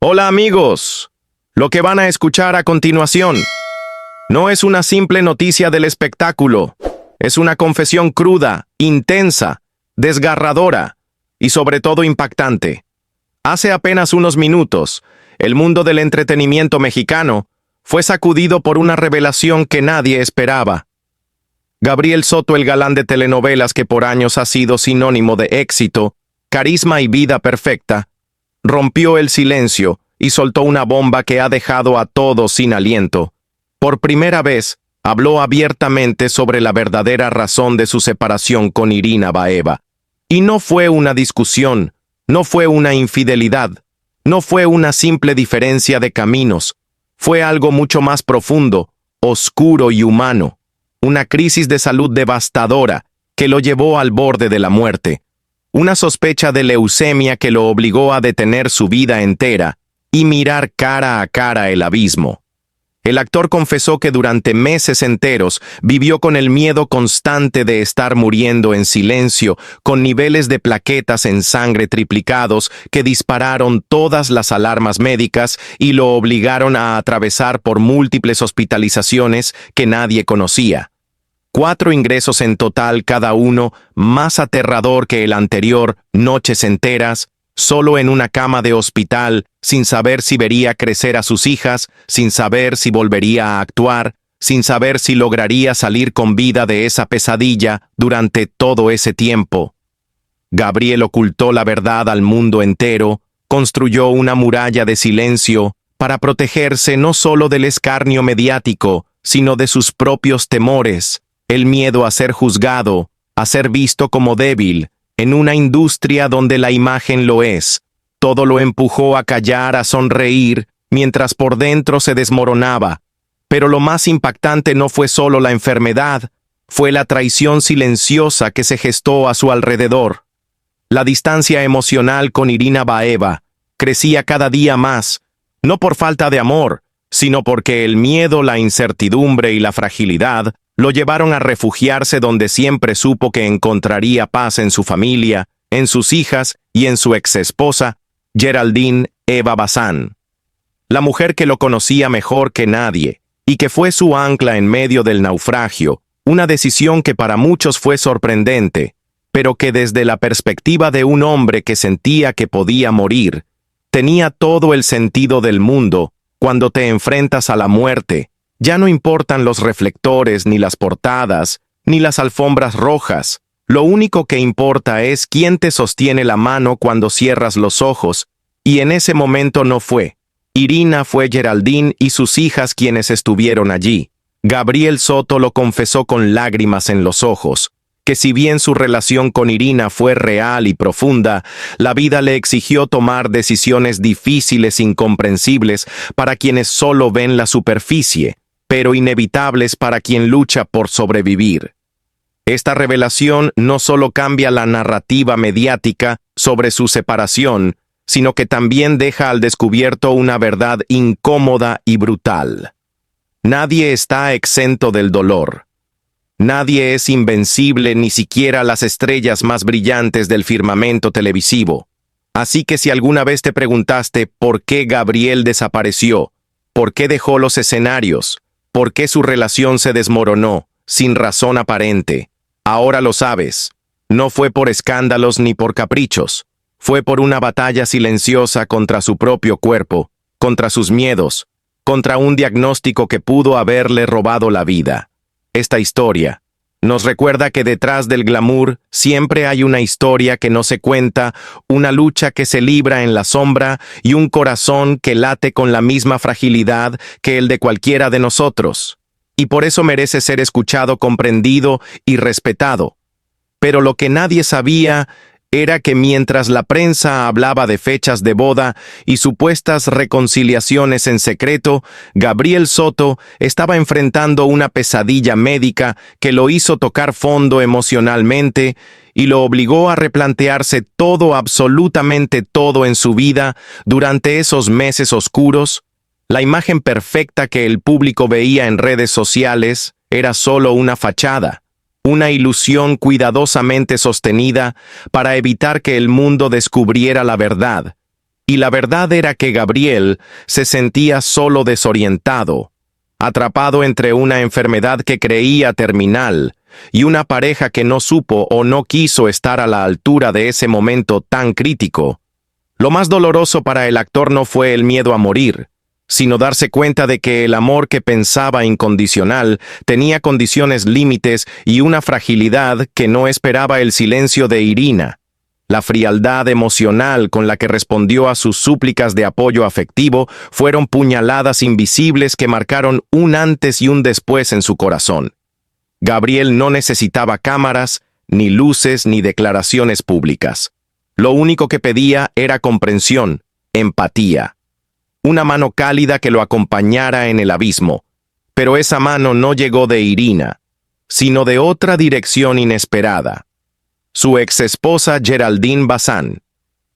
Hola amigos, lo que van a escuchar a continuación no es una simple noticia del espectáculo, es una confesión cruda, intensa, desgarradora y sobre todo impactante. Hace apenas unos minutos, el mundo del entretenimiento mexicano fue sacudido por una revelación que nadie esperaba. Gabriel Soto, el galán de telenovelas que por años ha sido sinónimo de éxito, carisma y vida perfecta, rompió el silencio y soltó una bomba que ha dejado a todos sin aliento. Por primera vez, habló abiertamente sobre la verdadera razón de su separación con Irina Baeva. Y no fue una discusión, no fue una infidelidad, no fue una simple diferencia de caminos, fue algo mucho más profundo, oscuro y humano, una crisis de salud devastadora que lo llevó al borde de la muerte. Una sospecha de leucemia que lo obligó a detener su vida entera y mirar cara a cara el abismo. El actor confesó que durante meses enteros vivió con el miedo constante de estar muriendo en silencio, con niveles de plaquetas en sangre triplicados que dispararon todas las alarmas médicas y lo obligaron a atravesar por múltiples hospitalizaciones que nadie conocía. 4 ingresos en total, cada uno más aterrador que el anterior, noches enteras, solo en una cama de hospital, sin saber si vería crecer a sus hijas, sin saber si volvería a actuar, sin saber si lograría salir con vida de esa pesadilla durante todo ese tiempo. Gabriel ocultó la verdad al mundo entero, construyó una muralla de silencio para protegerse no solo del escarnio mediático, sino de sus propios temores. El miedo a ser juzgado, a ser visto como débil, en una industria donde la imagen lo es. Todo lo empujó a callar, a sonreír, mientras por dentro se desmoronaba. Pero lo más impactante no fue solo la enfermedad, fue la traición silenciosa que se gestó a su alrededor. La distancia emocional con Irina Baeva crecía cada día más, no por falta de amor, sino porque el miedo, la incertidumbre y la fragilidad lo llevaron a refugiarse donde siempre supo que encontraría paz en su familia, en sus hijas y en su exesposa, Geraldine Eva Bazán. La mujer que lo conocía mejor que nadie, y que fue su ancla en medio del naufragio, una decisión que para muchos fue sorprendente, pero que desde la perspectiva de un hombre que sentía que podía morir, tenía todo el sentido del mundo. Cuando te enfrentas a la muerte, ya no importan los reflectores, ni las portadas, ni las alfombras rojas. Lo único que importa es quién te sostiene la mano cuando cierras los ojos, y en ese momento no fue. Irina, fue Geraldine y sus hijas quienes estuvieron allí. Gabriel Soto lo confesó con lágrimas en los ojos, que si bien su relación con Irina fue real y profunda, la vida le exigió tomar decisiones difíciles, incomprensibles para quienes solo ven la superficie, pero inevitables para quien lucha por sobrevivir. Esta revelación no solo cambia la narrativa mediática sobre su separación, sino que también deja al descubierto una verdad incómoda y brutal. Nadie está exento del dolor. Nadie es invencible, ni siquiera las estrellas más brillantes del firmamento televisivo. Así que si alguna vez te preguntaste por qué Gabriel desapareció, por qué dejó los escenarios, por qué su relación se desmoronó, sin razón aparente, ahora lo sabes. No fue por escándalos ni por caprichos. Fue por una batalla silenciosa contra su propio cuerpo, contra sus miedos, contra un diagnóstico que pudo haberle robado la vida. Esta historia nos recuerda que detrás del glamour siempre hay una historia que no se cuenta, una lucha que se libra en la sombra y un corazón que late con la misma fragilidad que el de cualquiera de nosotros. Y por eso merece ser escuchado, comprendido y respetado. Pero lo que nadie sabía era que mientras la prensa hablaba de fechas de boda y supuestas reconciliaciones en secreto, Gabriel Soto estaba enfrentando una pesadilla médica que lo hizo tocar fondo emocionalmente y lo obligó a replantearse todo, absolutamente todo en su vida durante esos meses oscuros. La imagen perfecta que el público veía en redes sociales era solo una fachada. Una ilusión cuidadosamente sostenida para evitar que el mundo descubriera la verdad. Y la verdad era que Gabriel se sentía solo, desorientado, atrapado entre una enfermedad que creía terminal y una pareja que no supo o no quiso estar a la altura de ese momento tan crítico. Lo más doloroso para el actor no fue el miedo a morir, sino darse cuenta de que el amor que pensaba incondicional tenía condiciones límites y una fragilidad que no esperaba el silencio de Irina. La frialdad emocional con la que respondió a sus súplicas de apoyo afectivo fueron puñaladas invisibles que marcaron un antes y un después en su corazón. Gabriel no necesitaba cámaras, ni luces, ni declaraciones públicas. Lo único que pedía era comprensión, empatía. Una mano cálida que lo acompañara en el abismo. Pero esa mano no llegó de Irina, sino de otra dirección inesperada. Su exesposa Geraldine Bazán,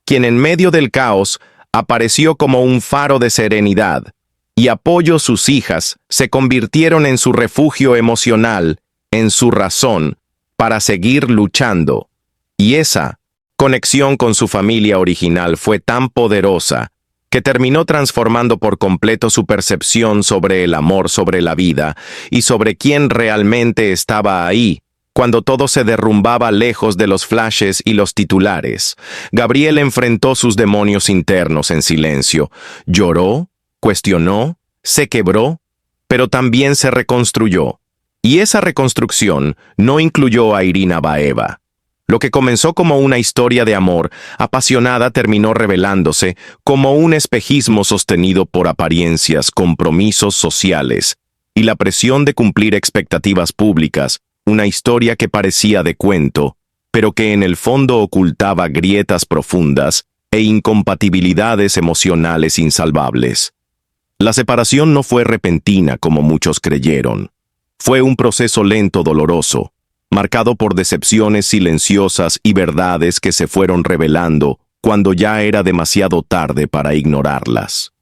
quien en medio del caos apareció como un faro de serenidad, y apoyo. Sus hijas se convirtieron en su refugio emocional, en su razón, para seguir luchando. Y esa conexión con su familia original fue tan poderosa que terminó transformando por completo su percepción sobre el amor, sobre la vida, y sobre quién realmente estaba ahí, cuando todo se derrumbaba lejos de los flashes y los titulares. Gabriel enfrentó sus demonios internos en silencio. Lloró, cuestionó, se quebró, pero también se reconstruyó. Y esa reconstrucción no incluyó a Irina Baeva. Lo que comenzó como una historia de amor apasionada terminó revelándose como un espejismo sostenido por apariencias, compromisos sociales y la presión de cumplir expectativas públicas. Una historia que parecía de cuento, pero que en el fondo ocultaba grietas profundas e incompatibilidades emocionales insalvables. La separación no fue repentina como muchos creyeron. Fue un proceso lento, doloroso, marcado por decepciones silenciosas y verdades que se fueron revelando cuando ya era demasiado tarde para ignorarlas.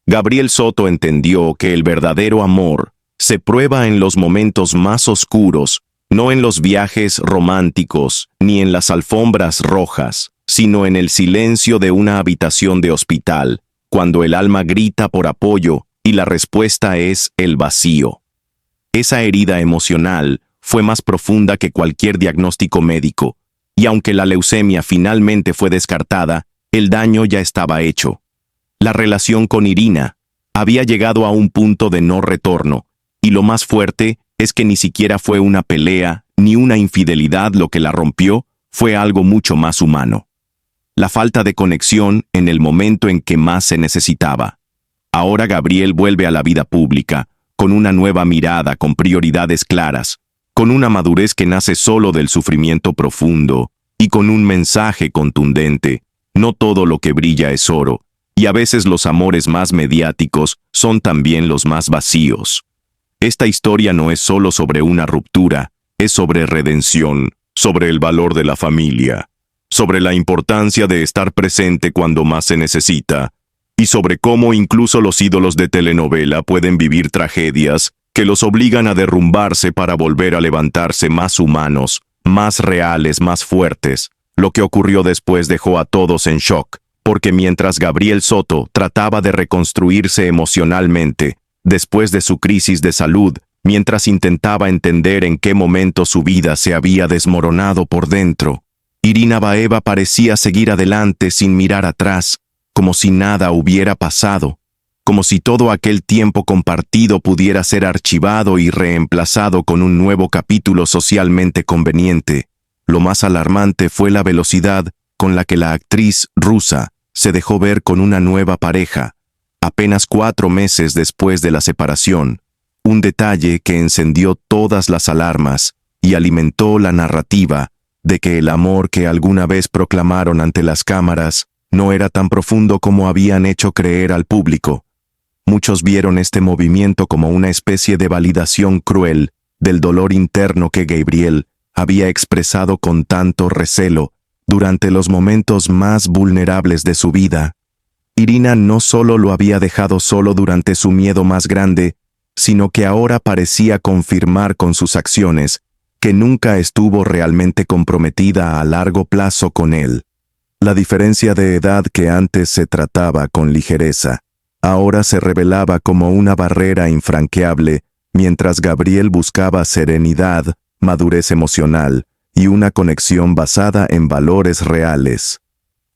Gabriel Soto entendió que el verdadero amor se prueba en los momentos más oscuros, no en los viajes románticos ni en las alfombras rojas, sino en el silencio de una habitación de hospital, cuando el alma grita por apoyo y la respuesta es el vacío. Esa herida emocional fue más profunda que cualquier diagnóstico médico, y aunque la leucemia finalmente fue descartada, el daño ya estaba hecho. La relación con Irina había llegado a un punto de no retorno, y lo más fuerte es que ni siquiera fue una pelea ni una infidelidad lo que la rompió, fue algo mucho más humano. La falta de conexión en el momento en que más se necesitaba. Ahora Gabriel vuelve a la vida pública, con una nueva mirada, con prioridades claras, con una madurez que nace solo del sufrimiento profundo, y con un mensaje contundente: no todo lo que brilla es oro, y a veces los amores más mediáticos son también los más vacíos. Esta historia no es solo sobre una ruptura, es sobre redención, sobre el valor de la familia, sobre la importancia de estar presente cuando más se necesita, y sobre cómo incluso los ídolos de telenovela pueden vivir tragedias que los obligan a derrumbarse para volver a levantarse más humanos, más reales, más fuertes. Lo que ocurrió después dejó a todos en shock, porque mientras Gabriel Soto trataba de reconstruirse emocionalmente, después de su crisis de salud, mientras intentaba entender en qué momento su vida se había desmoronado por dentro, Irina Baeva parecía seguir adelante sin mirar atrás, como si nada hubiera pasado, como si todo aquel tiempo compartido pudiera ser archivado y reemplazado con un nuevo capítulo socialmente conveniente. Lo más alarmante fue la velocidad con la que la actriz rusa se dejó ver con una nueva pareja, apenas 4 meses después de la separación, un detalle que encendió todas las alarmas y alimentó la narrativa de que el amor que alguna vez proclamaron ante las cámaras no era tan profundo como habían hecho creer al público. Muchos vieron este movimiento como una especie de validación cruel del dolor interno que Gabriel había expresado con tanto recelo durante los momentos más vulnerables de su vida. Irina no solo lo había dejado solo durante su miedo más grande, sino que ahora parecía confirmar con sus acciones que nunca estuvo realmente comprometida a largo plazo con él. La diferencia de edad que antes se trataba con ligereza, ahora se revelaba como una barrera infranqueable, mientras Gabriel buscaba serenidad, madurez emocional y una conexión basada en valores reales.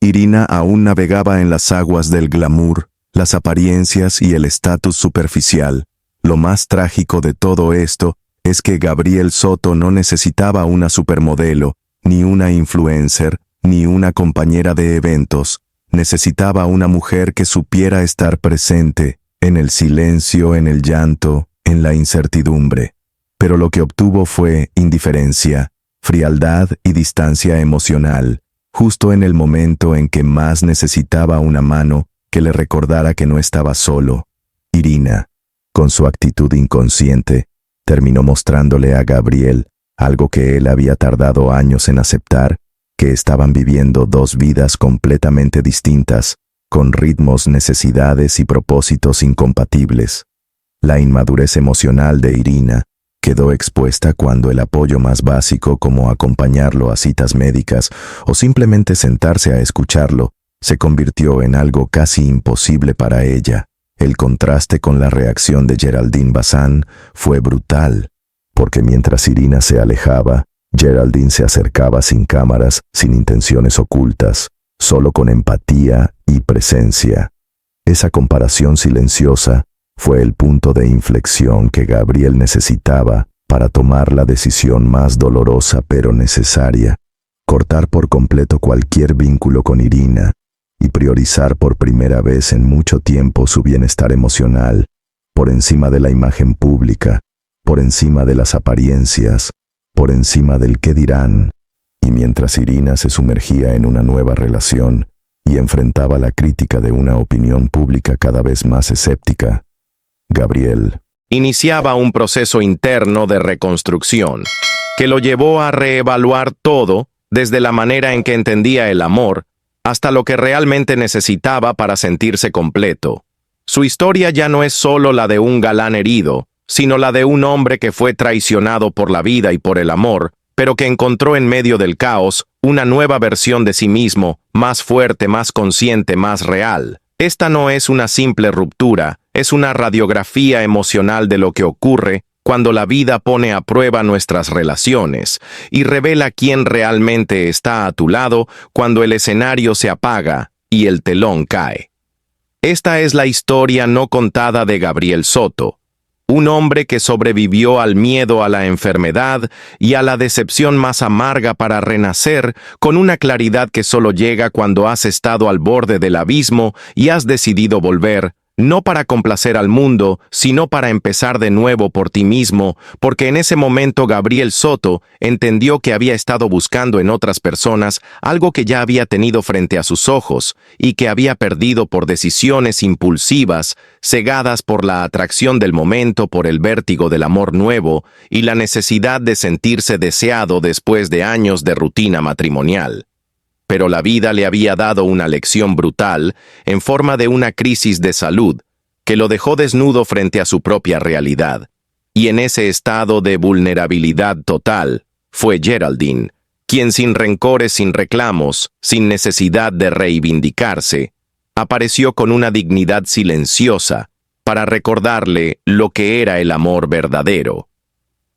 Irina aún navegaba en las aguas del glamour, las apariencias y el estatus superficial. Lo más trágico de todo esto es que Gabriel Soto no necesitaba una supermodelo, ni una influencer, ni una compañera de eventos. Necesitaba una mujer que supiera estar presente, en el silencio, en el llanto, en la incertidumbre. Pero lo que obtuvo fue indiferencia, frialdad y distancia emocional, justo en el momento en que más necesitaba una mano que le recordara que no estaba solo. Irina, con su actitud inconsciente, terminó mostrándole a Gabriel algo que él había tardado años en aceptar, que estaban viviendo dos vidas completamente distintas, con ritmos, necesidades y propósitos incompatibles. La inmadurez emocional de Irina quedó expuesta cuando el apoyo más básico, como acompañarlo a citas médicas o simplemente sentarse a escucharlo, se convirtió en algo casi imposible para ella. El contraste con la reacción de Geraldine Bazán fue brutal, porque mientras Irina se alejaba, Geraldine se acercaba sin cámaras, sin intenciones ocultas, solo con empatía y presencia. Esa comparación silenciosa fue el punto de inflexión que Gabriel necesitaba para tomar la decisión más dolorosa pero necesaria: cortar por completo cualquier vínculo con Irina y priorizar por primera vez en mucho tiempo su bienestar emocional, por encima de la imagen pública, por encima de las apariencias, por encima del qué dirán. Y mientras Irina se sumergía en una nueva relación y enfrentaba la crítica de una opinión pública cada vez más escéptica, Gabriel iniciaba un proceso interno de reconstrucción que lo llevó a reevaluar todo, desde la manera en que entendía el amor hasta lo que realmente necesitaba para sentirse completo. Su historia ya no es solo la de un galán herido, sino la de un hombre que fue traicionado por la vida y por el amor, pero que encontró en medio del caos una nueva versión de sí mismo, más fuerte, más consciente, más real. Esta no es una simple ruptura, es una radiografía emocional de lo que ocurre cuando la vida pone a prueba nuestras relaciones y revela quién realmente está a tu lado cuando el escenario se apaga y el telón cae. Esta es la historia no contada de Gabriel Soto, un hombre que sobrevivió al miedo, a la enfermedad y a la decepción más amarga para renacer con una claridad que solo llega cuando has estado al borde del abismo y has decidido volver, no para complacer al mundo, sino para empezar de nuevo por ti mismo, porque en ese momento Gabriel Soto entendió que había estado buscando en otras personas algo que ya había tenido frente a sus ojos y que había perdido por decisiones impulsivas, cegadas por la atracción del momento, por el vértigo del amor nuevo y la necesidad de sentirse deseado después de años de rutina matrimonial. Pero la vida le había dado una lección brutal en forma de una crisis de salud que lo dejó desnudo frente a su propia realidad. Y en ese estado de vulnerabilidad total fue Geraldine, quien sin rencores, sin reclamos, sin necesidad de reivindicarse, apareció con una dignidad silenciosa para recordarle lo que era el amor verdadero.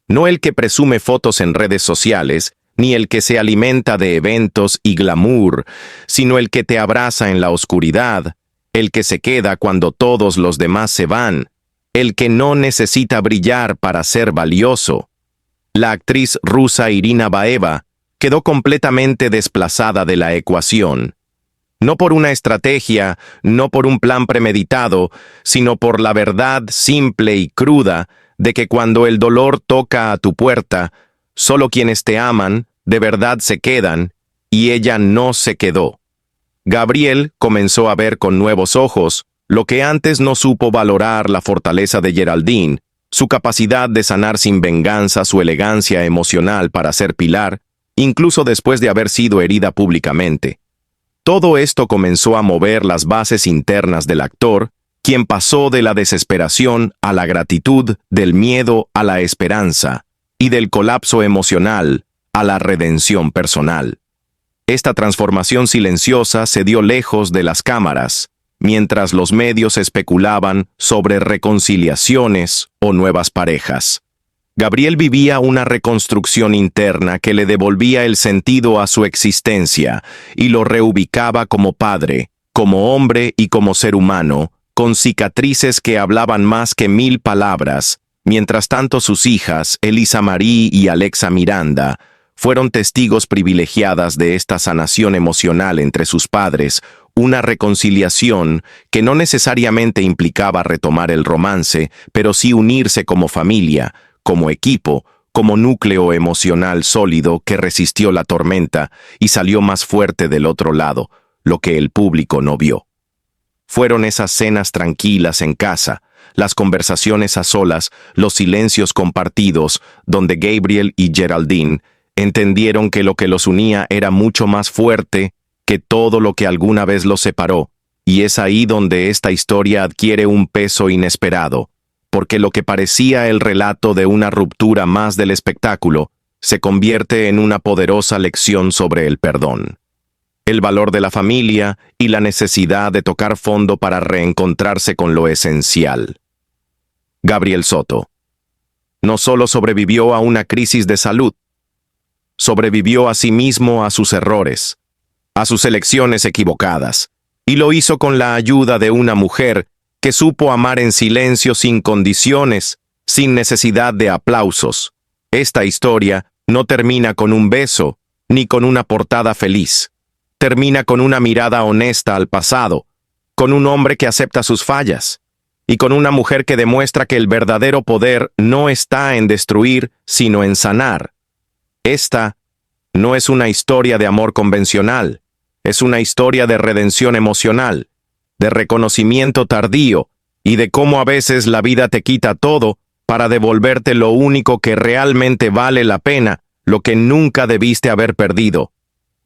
No el que presume fotos en redes sociales, ni el que se alimenta de eventos y glamour, sino el que te abraza en la oscuridad, el que se queda cuando todos los demás se van, el que no necesita brillar para ser valioso. La actriz rusa Irina Baeva quedó completamente desplazada de la ecuación. No por una estrategia, no por un plan premeditado, sino por la verdad simple y cruda de que cuando el dolor toca a tu puerta, solo quienes te aman, de verdad se quedan, y ella no se quedó. Gabriel comenzó a ver con nuevos ojos lo que antes no supo valorar: la fortaleza de Geraldine, su capacidad de sanar sin venganza, su elegancia emocional para ser pilar, incluso después de haber sido herida públicamente. Todo esto comenzó a mover las bases internas del actor, quien pasó de la desesperación a la gratitud, del miedo a la esperanza, y del colapso emocional a la redención personal. Esta transformación silenciosa se dio lejos de las cámaras, mientras los medios especulaban sobre reconciliaciones o nuevas parejas. Gabriel vivía una reconstrucción interna que le devolvía el sentido a su existencia y lo reubicaba como padre, como hombre y como ser humano, con cicatrices que hablaban más que 1000 palabras. Mientras tanto, sus hijas, Elisa Marie y Alexa Miranda, fueron testigos privilegiadas de esta sanación emocional entre sus padres, una reconciliación que no necesariamente implicaba retomar el romance, pero sí unirse como familia, como equipo, como núcleo emocional sólido que resistió la tormenta y salió más fuerte del otro lado, lo que el público no vio. Fueron esas cenas tranquilas en casa, las conversaciones a solas, los silencios compartidos, donde Gabriel y Geraldine entendieron que lo que los unía era mucho más fuerte que todo lo que alguna vez los separó, y es ahí donde esta historia adquiere un peso inesperado, porque lo que parecía el relato de una ruptura más del espectáculo se convierte en una poderosa lección sobre el perdón, el valor de la familia y la necesidad de tocar fondo para reencontrarse con lo esencial. Gabriel Soto no solo sobrevivió a una crisis de salud, sobrevivió a sí mismo a sus errores, a sus elecciones equivocadas, y lo hizo con la ayuda de una mujer que supo amar en silencio sin condiciones, sin necesidad de aplausos. Esta historia no termina con un beso, ni con una portada feliz. Termina con una mirada honesta al pasado, con un hombre que acepta sus fallas, y con una mujer que demuestra que el verdadero poder no está en destruir, sino en sanar. Esta no es una historia de amor convencional, es una historia de redención emocional, de reconocimiento tardío y de cómo a veces la vida te quita todo para devolverte lo único que realmente vale la pena, lo que nunca debiste haber perdido.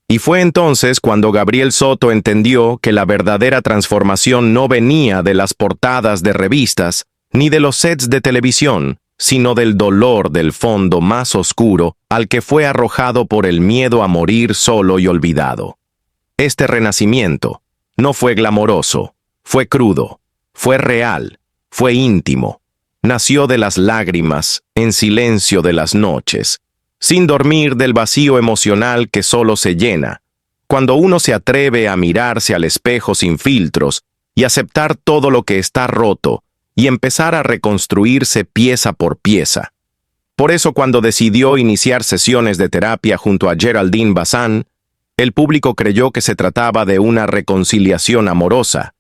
Y fue entonces cuando Gabriel Soto entendió que la verdadera transformación no venía de las portadas de revistas ni de los sets de televisión, sino del dolor del fondo más oscuro al que fue arrojado por el miedo a morir solo y olvidado. Este renacimiento no fue glamoroso, fue crudo, fue real, fue íntimo. Nació de las lágrimas, en silencio de las noches, sin dormir del vacío emocional que solo se llena, cuando uno se atreve a mirarse al espejo sin filtros y aceptar todo lo que está roto y empezar a reconstruirse pieza por pieza. Por eso, cuando decidió iniciar sesiones de terapia junto a Geraldine Bazán, el público creyó que se trataba de una reconciliación amorosa.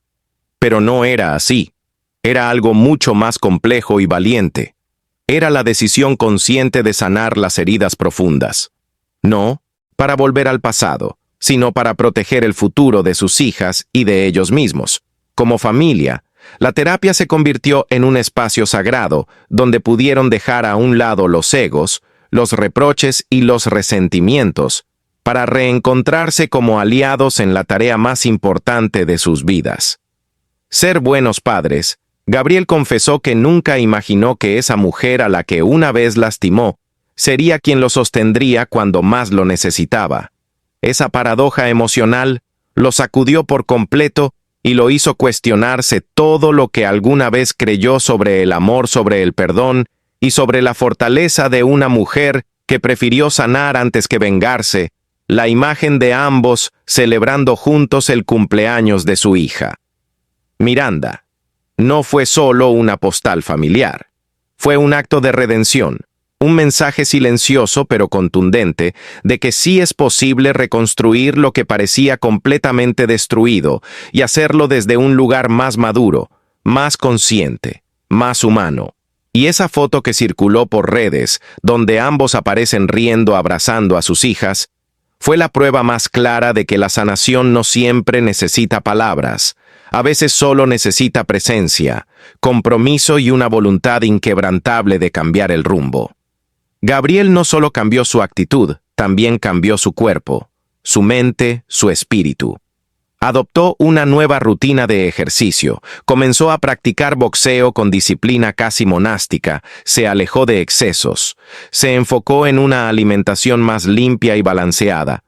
Pero no era así. Era algo mucho más complejo y valiente. Era la decisión consciente de sanar las heridas profundas. No para volver al pasado, sino para proteger el futuro de sus hijas y de ellos mismos. Como familia, la terapia se convirtió en un espacio sagrado donde pudieron dejar a un lado los egos, los reproches y los resentimientos, para reencontrarse como aliados en la tarea más importante de sus vidas. Ser buenos padres. Gabriel confesó que nunca imaginó que esa mujer a la que una vez lastimó sería quien lo sostendría cuando más lo necesitaba. Esa paradoja emocional lo sacudió por completo y lo hizo cuestionarse todo lo que alguna vez creyó sobre el amor, sobre el perdón y sobre la fortaleza de una mujer que prefirió sanar antes que vengarse, la imagen de ambos celebrando juntos el cumpleaños de su hija. Miranda no fue solo una postal familiar, fue un acto de redención, un mensaje silencioso pero contundente de que sí es posible reconstruir lo que parecía completamente destruido y hacerlo desde un lugar más maduro, más consciente, más humano. Y esa foto que circuló por redes, donde ambos aparecen riendo abrazando a sus hijas, fue la prueba más clara de que la sanación no siempre necesita palabras. A veces solo necesita presencia, compromiso y una voluntad inquebrantable de cambiar el rumbo. Gabriel no solo cambió su actitud, también cambió su cuerpo, su mente, su espíritu. Adoptó una nueva rutina de ejercicio, comenzó a practicar boxeo con disciplina casi monástica, se alejó de excesos, se enfocó en una alimentación más limpia y balanceada.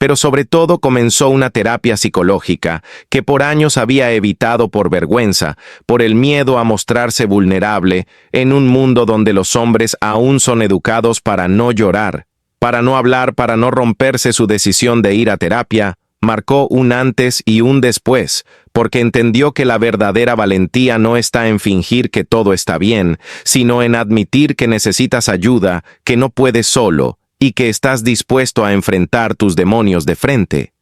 pero sobre todo comenzó una terapia psicológica que por años había evitado por vergüenza, por el miedo a mostrarse vulnerable en un mundo donde los hombres aún son educados para no llorar, para no hablar, para no romperse. Su decisión de ir a terapia marcó un antes y un después, porque entendió que la verdadera valentía no está en fingir que todo está bien, sino en admitir que necesitas ayuda, que no puedes solo, y que estás dispuesto a enfrentar tus demonios de frente.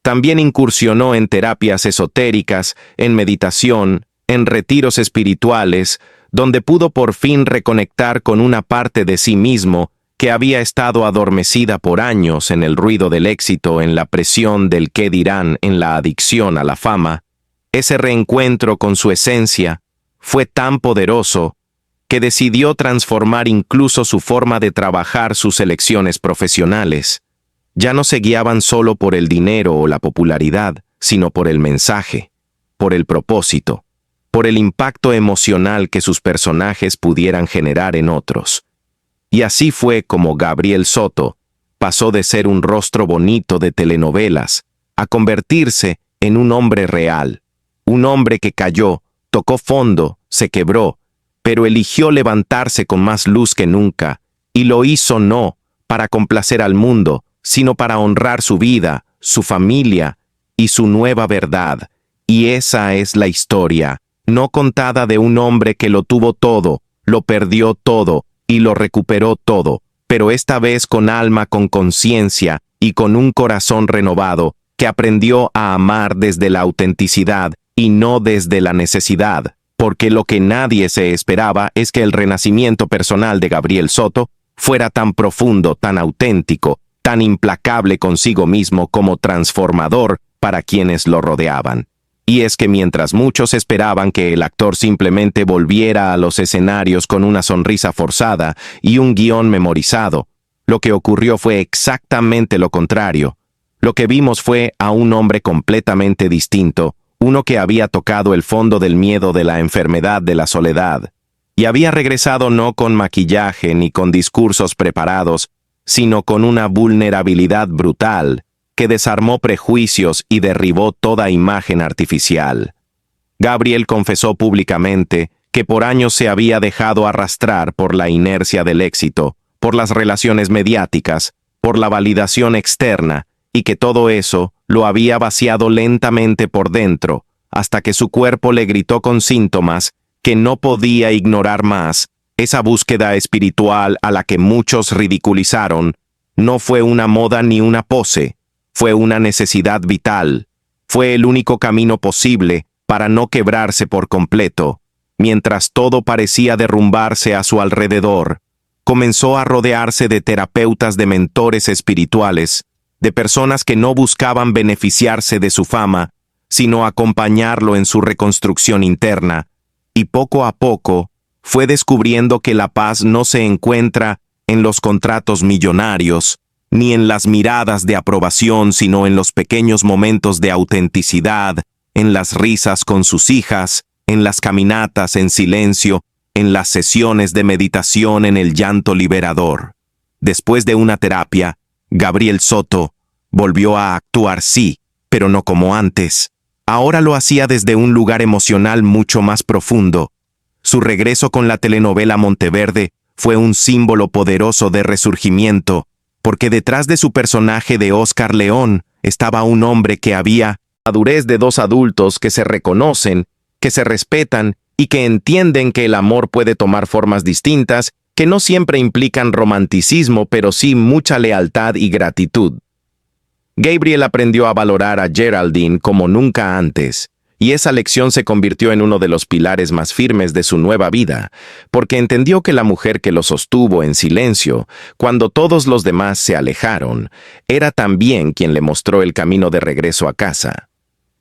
También incursionó en terapias esotéricas, en meditación, en retiros espirituales, donde pudo por fin reconectar con una parte de sí mismo que había estado adormecida por años en el ruido del éxito, en la presión del qué dirán, en la adicción a la fama. Ese reencuentro con su esencia fue tan poderoso que decidió transformar incluso su forma de trabajar. Sus elecciones profesionales ya no se guiaban solo por el dinero o la popularidad, sino por el mensaje, por el propósito, por el impacto emocional que sus personajes pudieran generar en otros. Y así fue como Gabriel Soto pasó de ser un rostro bonito de telenovelas a convertirse en un hombre real, un hombre que cayó, tocó fondo, se quebró, pero eligió levantarse con más luz que nunca, y lo hizo no para complacer al mundo, sino para honrar su vida, su familia y su nueva verdad. Y esa es la historia, no contada, de un hombre que lo tuvo todo, lo perdió todo y lo recuperó todo, pero esta vez con alma, con conciencia y con un corazón renovado, que aprendió a amar desde la autenticidad y no desde la necesidad, porque lo que nadie se esperaba es que el renacimiento personal de Gabriel Soto fuera tan profundo, tan auténtico, tan implacable consigo mismo como transformador para quienes lo rodeaban. Y es que mientras muchos esperaban que el actor simplemente volviera a los escenarios con una sonrisa forzada y un guión memorizado, lo que ocurrió fue exactamente lo contrario. Lo que vimos fue a un hombre completamente distinto, uno que había tocado el fondo del miedo, de la enfermedad, de la soledad, y había regresado no con maquillaje ni con discursos preparados, sino con una vulnerabilidad brutal que desarmó prejuicios y derribó toda imagen artificial. Gabriel confesó públicamente que por años se había dejado arrastrar por la inercia del éxito, por las relaciones mediáticas, por la validación externa, y que todo eso lo había vaciado lentamente por dentro, hasta que su cuerpo le gritó con síntomas que no podía ignorar más. Esa búsqueda espiritual a la que muchos ridiculizaron no fue una moda ni una pose, fue una necesidad vital, fue el único camino posible para no quebrarse por completo. Mientras todo parecía derrumbarse a su alrededor, comenzó a rodearse de terapeutas, de mentores espirituales, de personas que no buscaban beneficiarse de su fama, sino acompañarlo en su reconstrucción interna, y poco a poco fue descubriendo que la paz no se encuentra en los contratos millonarios, ni en las miradas de aprobación, sino en los pequeños momentos de autenticidad, en las risas con sus hijas, en las caminatas en silencio, en las sesiones de meditación, en el llanto liberador. Después de una terapia, Gabriel Soto volvió a actuar, sí, pero no como antes. Ahora lo hacía desde un lugar emocional mucho más profundo. Su regreso con la telenovela Monteverde fue un símbolo poderoso de resurgimiento, porque detrás de su personaje de Oscar León estaba un hombre que había madurez de dos adultos que se reconocen, que se respetan y que entienden que el amor puede tomar formas distintas, que no siempre implican romanticismo, pero sí mucha lealtad y gratitud. Gabriel aprendió a valorar a Geraldine como nunca antes, y esa lección se convirtió en uno de los pilares más firmes de su nueva vida, porque entendió que la mujer que lo sostuvo en silencio, cuando todos los demás se alejaron, era también quien le mostró el camino de regreso a casa.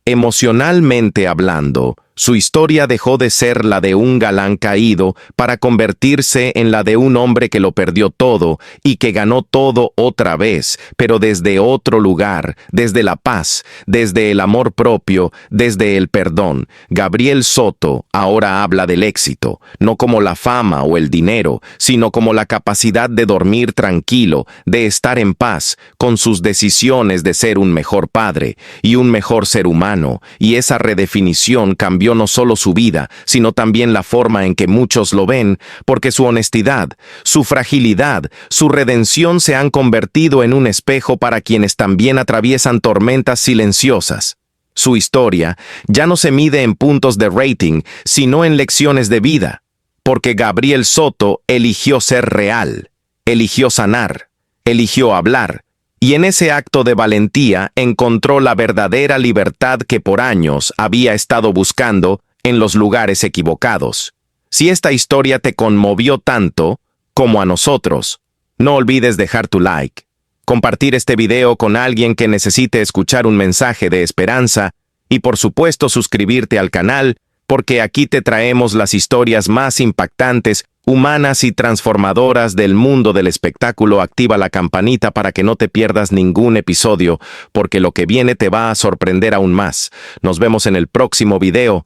Emocionalmente hablando, Su historia dejó de ser la de un galán caído para convertirse en la de un hombre que lo perdió todo y que ganó todo otra vez, pero desde otro lugar, desde la paz, desde el amor propio, desde el perdón. Gabriel Soto ahora habla del éxito, no como la fama o el dinero, sino como la capacidad de dormir tranquilo, de estar en paz con sus decisiones de ser un mejor padre y un mejor ser humano, y esa redefinición cambió no solo su vida, sino también la forma en que muchos lo ven, porque su honestidad, su fragilidad, su redención se han convertido en un espejo para quienes también atraviesan tormentas silenciosas. Su historia ya no se mide en puntos de rating, sino en lecciones de vida, porque Gabriel Soto eligió ser real, eligió sanar, eligió hablar, y en ese acto de valentía encontró la verdadera libertad que por años había estado buscando en los lugares equivocados. Si esta historia te conmovió tanto como a nosotros, no olvides dejar tu like, compartir este video con alguien que necesite escuchar un mensaje de esperanza y por supuesto suscribirte al canal, porque aquí te traemos las historias más impactantes, humanas y transformadoras del mundo del espectáculo. Activa la campanita para que no te pierdas ningún episodio, porque lo que viene te va a sorprender aún más. Nos vemos en el próximo video.